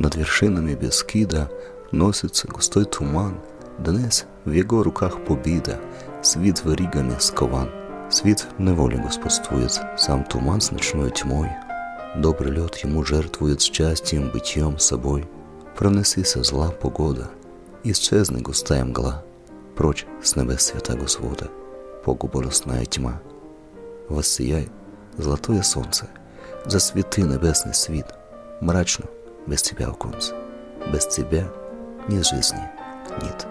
Над вершинами Бескида носится густой туман. Днес в его руках победа, світ веригами скован. Світ в неволе господствует, сам туман с ночной тьмой. Добрый лед ему жертвует счастьем, бытием собой. Пронесися зла погода, исчезни густая мгла, прочь с небес свята Господа, Богу болесная тьма. Воссияй золотое солнце, засвети небесный свит, мрачно без тебя оконце, без тебя ни жизни нет.